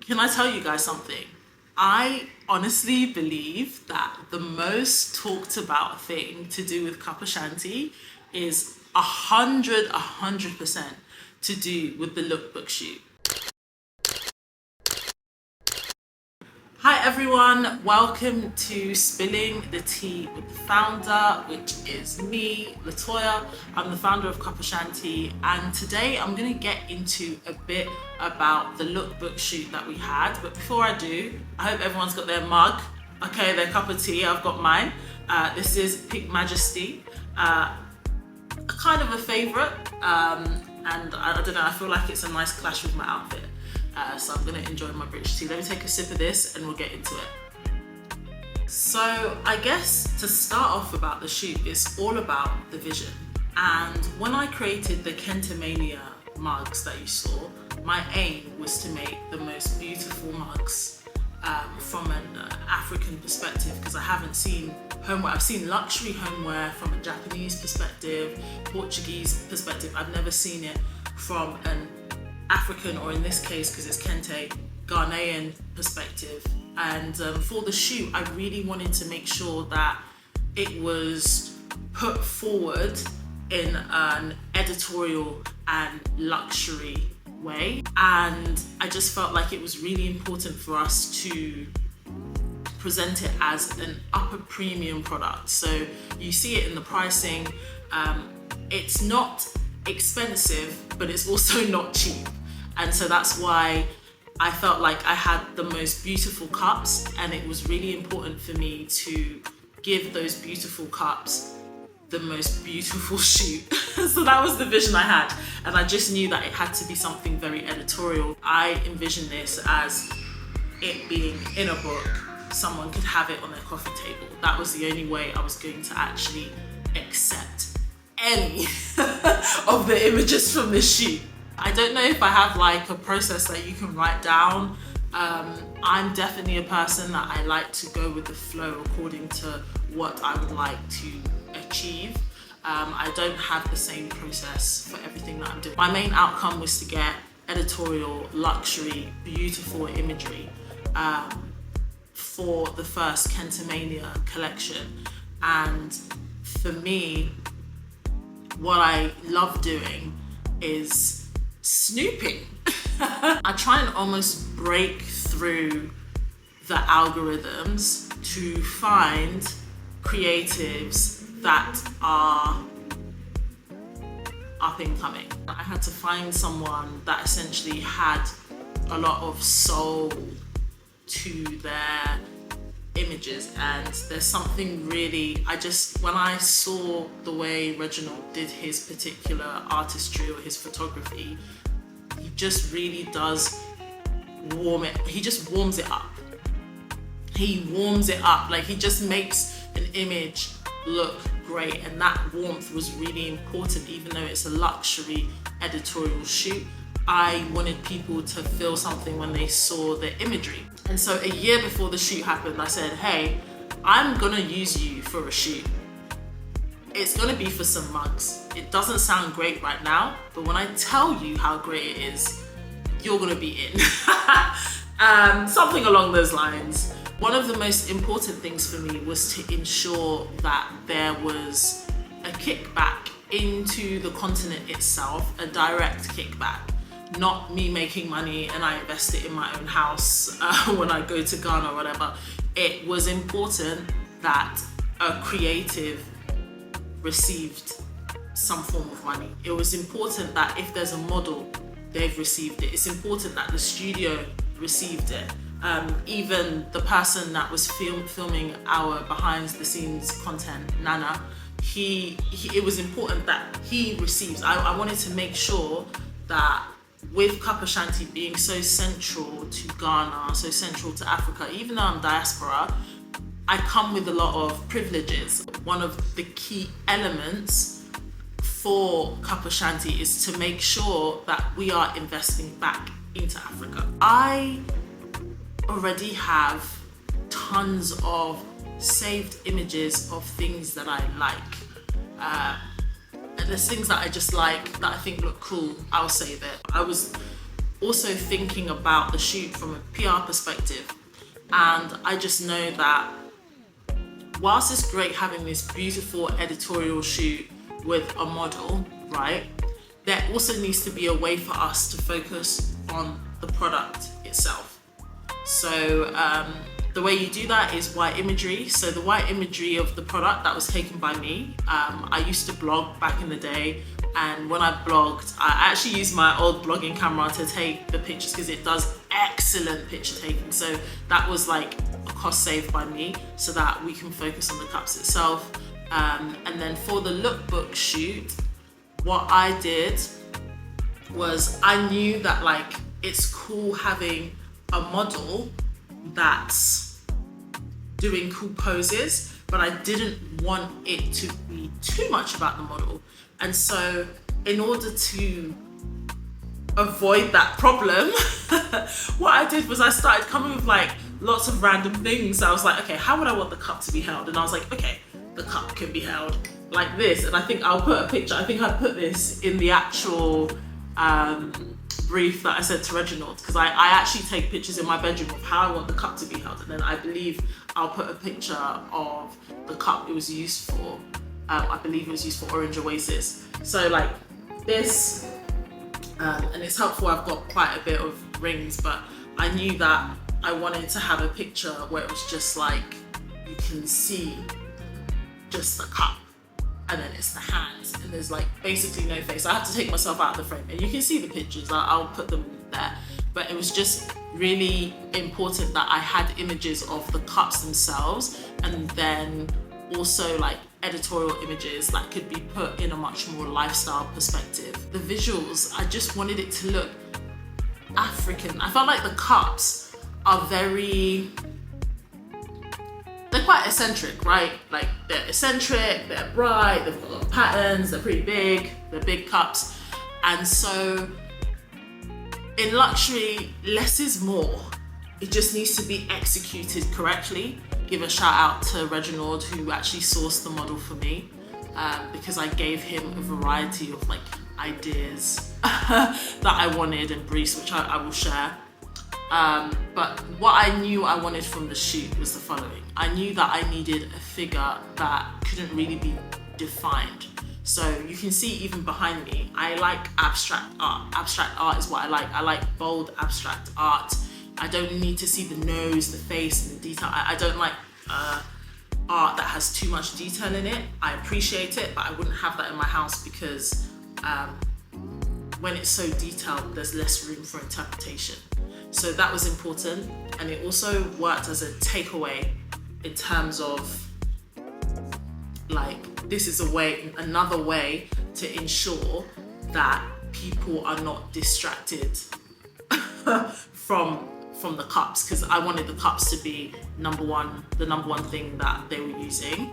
Can I tell you guys something? I honestly believe that the most talked about thing to do with Cuppashanti is 100% to do with the lookbook shoot. Hi everyone, welcome to Spilling the Tea with the founder, which is me, Latoya. I'm the founder of Cuppashanti, and today I'm going to get into a bit about the lookbook shoot that we had. But before I do, I hope everyone's got their mug, okay, their cup of tea. I've got mine. This is Pink Majesty, kind of a favourite, and I don't know, I feel like it's a nice clash with my outfit. So I'm gonna enjoy my British tea. Let me take a sip of this and we'll get into it. So I guess to start off about the shoot, it's all about the vision. And when I created the Kentemania mugs that you saw, my aim was to make the most beautiful mugs from an African perspective, because I haven't seen homeware. I've seen luxury homeware from a Japanese perspective, Portuguese perspective. I've never seen it from an African, or in this case, because it's Kente, Ghanaian perspective. And for the shoot, I really wanted to make sure that it was put forward in an editorial and luxury way. And I just felt like it was really important for us to present it as an upper premium product. So you see it in the pricing. It's not expensive, but it's also not cheap. And so that's why I felt like I had the most beautiful cups, and it was really important for me to give those beautiful cups the most beautiful shoot. So that was the vision I had, and I just knew that it had to be something very editorial. I envisioned this as it being in a book. Someone could have it on their coffee table. That was the only way I was going to actually accept any of the images from this shoot. I don't know if I have like a process that you can write down. I'm definitely a person that I like to go with the flow according to what I would like to achieve. I don't have the same process for everything that I'm doing. My main outcome was to get editorial, luxury, beautiful imagery for the first Kentemania collection. And for me, what I love doing is snooping. I try and almost break through the algorithms to find creatives that are up and coming. I had to find someone that essentially had a lot of soul to their images, and there's something really, when I saw the way Reginald did his particular artistry or his photography, he just really does he just warms it up. He warms it up, like he just makes an image look great, and that warmth was really important. Even though it's a luxury editorial shoot, I wanted people to feel something when they saw the imagery. And so a year before the shoot happened, I said, hey, I'm gonna use you for a shoot. It's gonna be for some mugs. It doesn't sound great right now, but when I tell you how great it is, you're gonna be in. Something along those lines. One of the most important things for me was to ensure that there was a kickback into the continent itself, a direct kickback. Not me making money and I invest it in my own house when I go to Ghana or whatever. It was important that a creative received some form of money. It was important that if there's a model, they've received it. It's important that the studio received it. Even the person that was filming our behind the scenes content, Nana, it was important that he receives. I wanted to make sure that with Cuppashanti being so central to Ghana, so central to Africa, even though I'm diaspora, I come with a lot of privileges. One of the key elements for Cuppashanti is to make sure that we are investing back into Africa. I already have tons of saved images of things that I like. There's things that I just like, that I think look cool, I'll save it. I was also thinking about the shoot from a PR perspective. And I just know that whilst it's great having this beautiful editorial shoot with a model, right, there also needs to be a way for us to focus on the product itself. So the way you do that is white imagery. So the white imagery of the product that was taken by me. I used to blog back in the day, and when I blogged, I actually used my old blogging camera to take the pictures because it does excellent picture taking. So that was like a cost saved by me so that we can focus on the cups itself. And then for the lookbook shoot, what I did was I knew that like it's cool having a model that's doing cool poses, but I didn't want it to be too much about the model. And so in order to avoid that problem, what I did was I started coming with like lots of random things. I was like, okay, how would I want the cup to be held? And I was like, okay, the cup can be held like this. And I think I'll put a picture. I think I put this in the actual brief that I sent to Reginald, because I actually take pictures in my bedroom of how I want the cup to be held, and then I believe I'll put a picture of the cup it was used for. I believe it was used for Orange Oasis. So like this, and it's helpful, I've got quite a bit of rings, but I knew that I wanted to have a picture where it was just like, you can see just the cup, and then it's the hands, and there's like basically no face. I have to take myself out of the frame, and you can see the pictures, I'll put them there. But it was just really important that I had images of the cups themselves, and then also like editorial images that could be put in a much more lifestyle perspective. The visuals, I just wanted it to look African. I felt like the cups are they're quite eccentric, right? Like they're eccentric, they're bright, they've got a lot of patterns, they're pretty big, they're big cups. And so in luxury, less is more. It just needs to be executed correctly. Give a shout out to Reginald, who actually sourced the model for me, because I gave him a variety of like ideas that I wanted and briefs, which I will share. But what I knew I wanted from the shoot was the following. I knew that I needed a figure that couldn't really be defined. So you can see even behind me, I like abstract art. Abstract art is what I like. I like bold abstract art. I don't need to see the nose, the face, and the detail. I don't like art that has too much detail in it. I appreciate it, but I wouldn't have that in my house because when it's so detailed, there's less room for interpretation. So that was important, and it also worked as a takeaway in terms of like, this is another way to ensure that people are not distracted from the cups, because I wanted the cups to be the number one thing that they were using.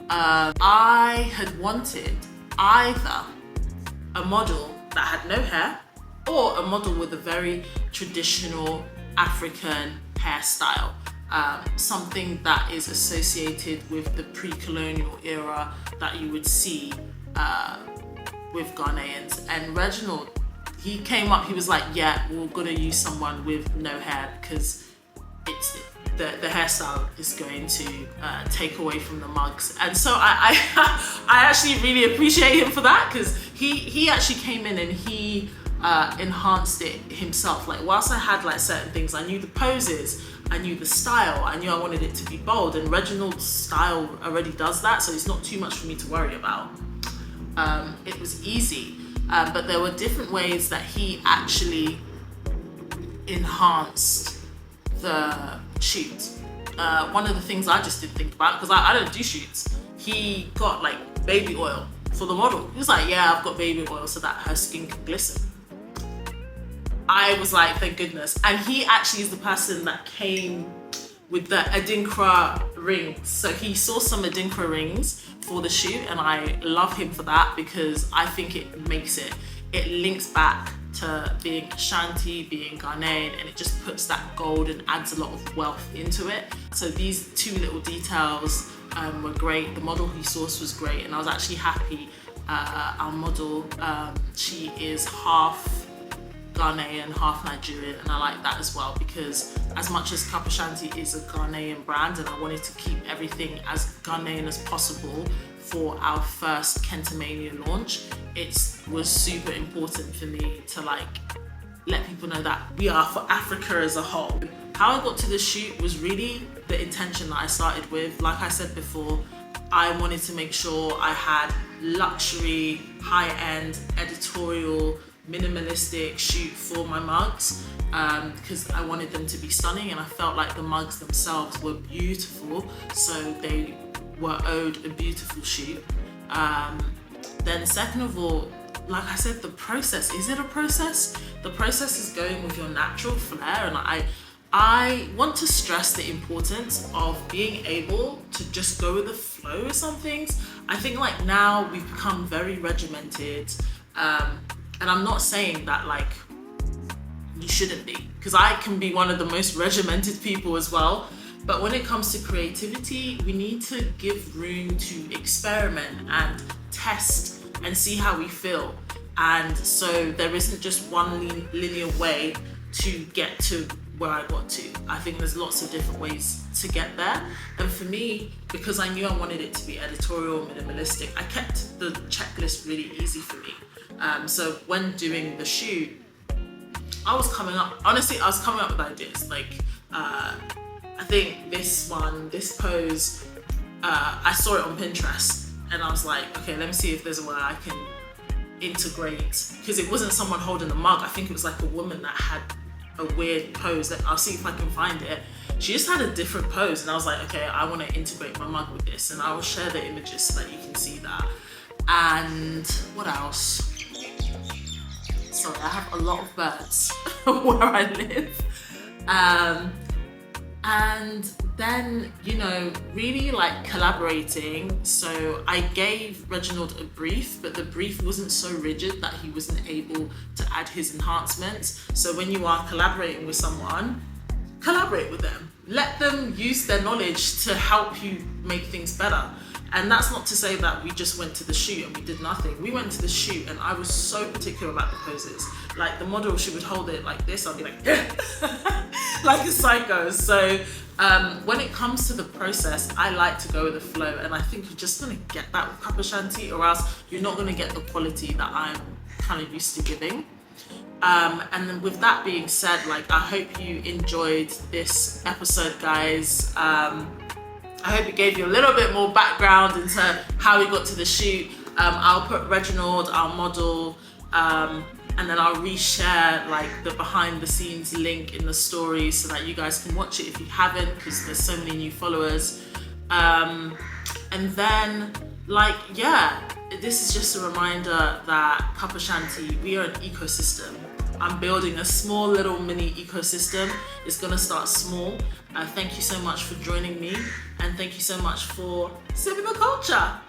I had wanted either a model that had no hair or a model with a very traditional African hairstyle, something that is associated with the pre-colonial era that you would see with Ghanaians. And Reginald, he came up, he was like, yeah, we're gonna use someone with no hair because it's the hairstyle is going to take away from the mugs. And so I actually really appreciate him for that, because he actually came in and he enhanced it himself. Like, whilst I had like certain things, I knew the poses, I knew the style, I knew I wanted it to be bold, and Reginald's style already does that, so it's not too much for me to worry about. It was easy, but there were different ways that he actually enhanced the shoot. One of the things I just didn't think about, because I don't do shoots, he got like baby oil for the model. He was like, yeah, I've got baby oil so that her skin can glisten. I was like, thank goodness. And he actually is the person that came with the Adinkra rings. So he saw some Adinkra rings for the shoot, and I love him for that, because I think it links back to being Ashanti, being Ghanaian, and it just puts that gold and adds a lot of wealth into it. So these two little details were great. The model he sourced was great, and I was actually happy. Our model, she is half Ghanaian, half Nigerian, and I like that as well, because as much as Cuppashanti is a Ghanaian brand and I wanted to keep everything as Ghanaian as possible for our first Kentemania launch, it was super important for me to like let people know that we are for Africa as a whole. How I got to the shoot was really the intention that I started with. Like I said before, I wanted to make sure I had luxury, high-end, editorial, minimalistic shoot for my mugs, because I wanted them to be stunning, and I felt like the mugs themselves were beautiful, so they were owed a beautiful shoot. Then second of all, like I said, the process. Is it a process? The process is going with your natural flair, and I want to stress the importance of being able to just go with the flow with some things. I think like now we've become very regimented, and I'm not saying that like you shouldn't be, because I can be one of the most regimented people as well. But when it comes to creativity, we need to give room to experiment and test and see how we feel. And so there isn't just one linear way to get to where I got to. I think there's lots of different ways to get there. And for me, because I knew I wanted it to be editorial, minimalistic, I kept the checklist really easy for me. So when doing the shoot, I was coming up with ideas. Like, I think this pose, I saw it on Pinterest and I was like, okay, let me see if there's a way I can integrate, because it wasn't someone holding the mug. I think it was like a woman that had a weird pose. That I'll see if I can find it. She just had a different pose, and I was like, okay, I want to integrate my mug with this, and I will share the images so that you can see that. And what else? Sorry, I have a lot of birds where I live. And then, you know, really like collaborating. So I gave Reginald a brief, but the brief wasn't so rigid that he wasn't able to add his enhancements. So when you are collaborating with someone, collaborate with them. Let them use their knowledge to help you make things better. And that's not to say that we just went to the shoot and we did nothing. We went to the shoot and I was so particular about the poses. Like the model, she would hold it like this, I'll be like, like a psycho. So when it comes to the process, I like to go with the flow, and I think you're just gonna get that with Cuppashanti, or else you're not gonna get the quality that I'm kind of used to giving. And then with that being said, like, I hope you enjoyed this episode, guys. I hope it gave you a little bit more background into how we got to the shoot. I'll put Reginald, our model, and then I'll reshare like the behind the scenes link in the story so that you guys can watch it if you haven't, because there's so many new followers. And then like, yeah, this is just a reminder that Cuppashanti, we are an ecosystem. I'm building a small little mini ecosystem. It's gonna start small. Thank you so much for joining me, and thank you so much for sipping the culture.